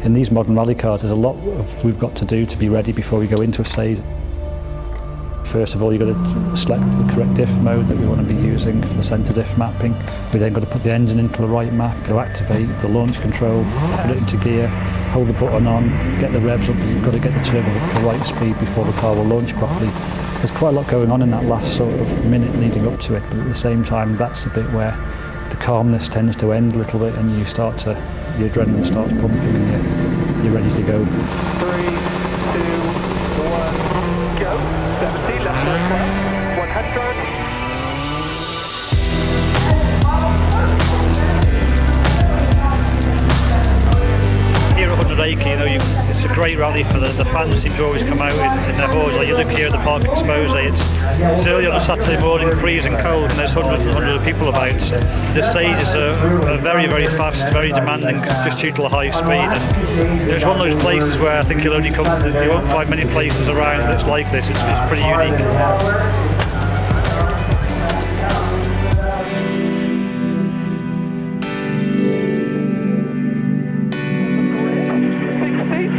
In these modern rally cars, there's a lot we've got to do to be ready before we go into a stage. First of all, you've got to select the correct diff mode that we want to be using for the centre diff mapping. We then got to put the engine into the right map, to activate the launch control, put it into gear, hold the button on, get the revs up, but you've got to get the turbo up to the right speed before the car will launch properly. There's quite a lot going on in that last sort of minute leading up to it, but at the same time, that's the bit where the calmness tends to end a little bit and you start to, your adrenaline starts pumping and you're ready to go. 3, 2, 1, go. 70, left request, 100. Here at 100 Acre, you know, it's a great rally for the fans seem to always come out in their horse. Like you look here at the Park Expose, it's early on a Saturday morning, freezing cold, and there's hundreds and hundreds of people about. The stages are very, very fast, very demanding, just due to the high speed. And it's one of those places where I think you'll only come to, you won't find many places around that's like this. It's pretty unique.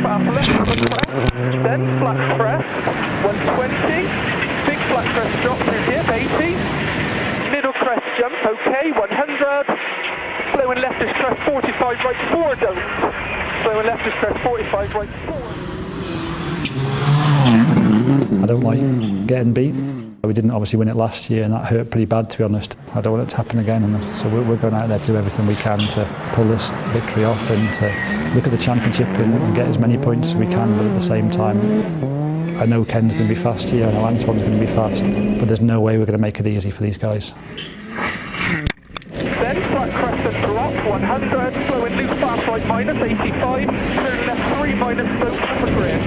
Fast left crest, then flat crest, 120, big flat crest drop through dip, 80, middle crest jump, okay, 100, slow and leftist crest, 45 right 4, don't, slow and leftist crest, 45 right 4. I don't like getting beat. We didn't obviously win it last year and that hurt pretty bad, to be honest. I don't want it to happen again, and so we're going out there to do everything we can to pull this victory off and to look at the championship and get as many points as we can, but at the same time I know Ken's going to be fast here, I know Antoine's going to be fast, but there's no way we're going to make it easy for these guys. Then flat crest and drop, 100, slow and loose fast right minus, 85, turn left 3 minus, don't for grid.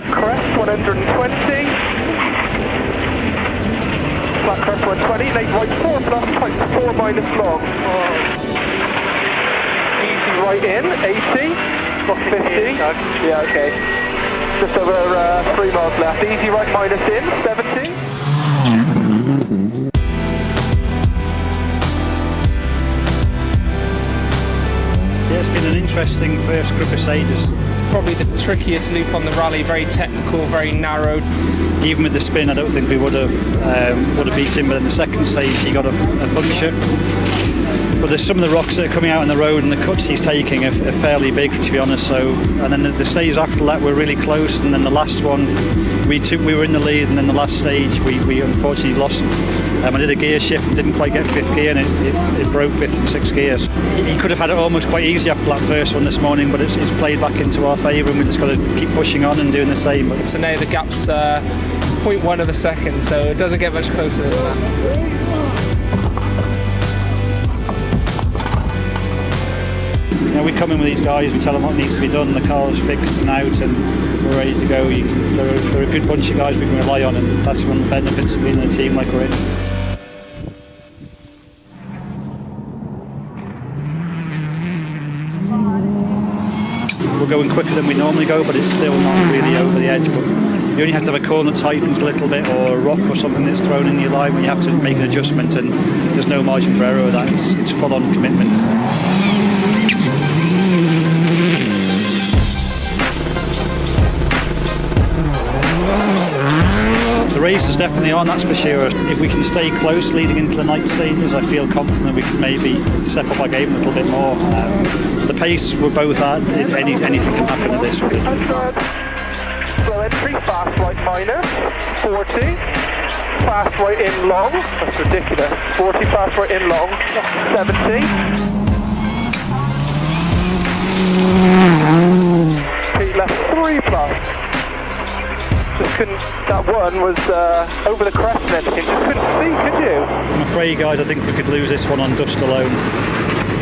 Crest 120, flat crest 120, late right 4 plus, tight 4 minus long. Easy right in, 80, got 50, yeah okay, just over 3 miles left, easy right minus in, 70. Yeah, it's been an interesting first group of stages. Probably the trickiest loop on the rally, very technical, very narrow. Even with the spin, I don't think we would have beat him, but in the second stage he got a puncture. But there's some of the rocks that are coming out on the road and the cuts he's taking are fairly big, to be honest. So, and then the stages after that were really close, and then the last one we were in the lead, and then the last stage we unfortunately lost. I did a gear shift and didn't quite get 5th gear, and it broke 5th and 6th gears. He could have had it almost quite easy after that first one this morning, but it's played back into our favour, and we've just got to keep pushing on and doing the same. So now the gap's 0.1 of a second, so it doesn't get much closer than that. You know, we come in with these guys, we tell them what needs to be done, the car's fixed and out and we're ready to go. They're a good bunch of guys we can rely on, and that's one of the benefits of being in a team like we're in. We're going quicker than we normally go, but it's still not really over the edge. But you only have to have a corner that tightens a little bit, or a rock or something that's thrown in your line when you have to make an adjustment, and there's no margin for error with that. It's full-on commitment. The race is definitely on, that's for sure. If we can stay close leading into the night stages, I feel confident we can maybe step up our game a little bit more. The pace we're both at, anything can happen at this. Slow entry, fast right minus, 40, fast right in long, that's ridiculous, 40 fast right in long, 70. P left 3 plus. Just couldn't, that one was over the crest and everything, just couldn't see, could you? I'm afraid, guys, I think we could lose this one on dust alone.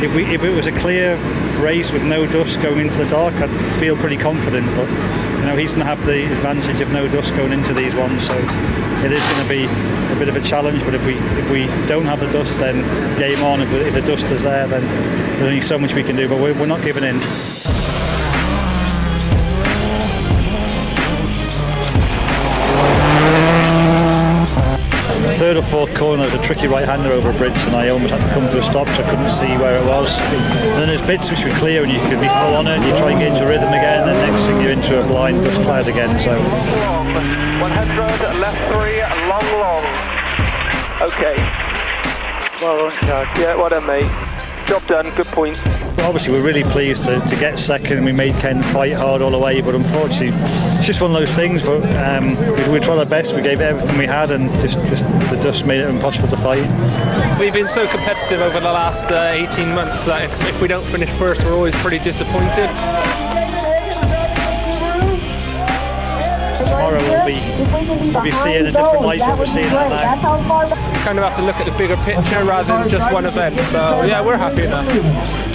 If it was a clear race with no dust going into the dark, I'd feel pretty confident, but you know, he's going to have the advantage of no dust going into these ones, so it is going to be a bit of a challenge. But if we don't have the dust, then game on. If the dust is there, then there's only so much we can do, but we're not giving in. third or fourth corner, there was a tricky right-hander over a bridge, and I almost had to come to a stop, so I couldn't see where it was. And then there's bits which were clear, and you could be full on it, and you try and get into rhythm again, and then next thing you're into a blind dust cloud again. So Long, 100, left 3, long. Okay. Well done, Chad. Yeah, well done, mate. Job done, good point. obviously we're really pleased to get second. We made Ken fight hard all the way, but unfortunately it's just one of those things. But we tried our best, we gave everything we had, and just the dust made it impossible to fight. We've been so competitive over the last 18 months that if we don't finish first, we're always pretty disappointed. Tomorrow we'll be seeing a different light to what we're seeing now. Kind of have to look at the bigger picture rather than just one event. So yeah, we're happy with that.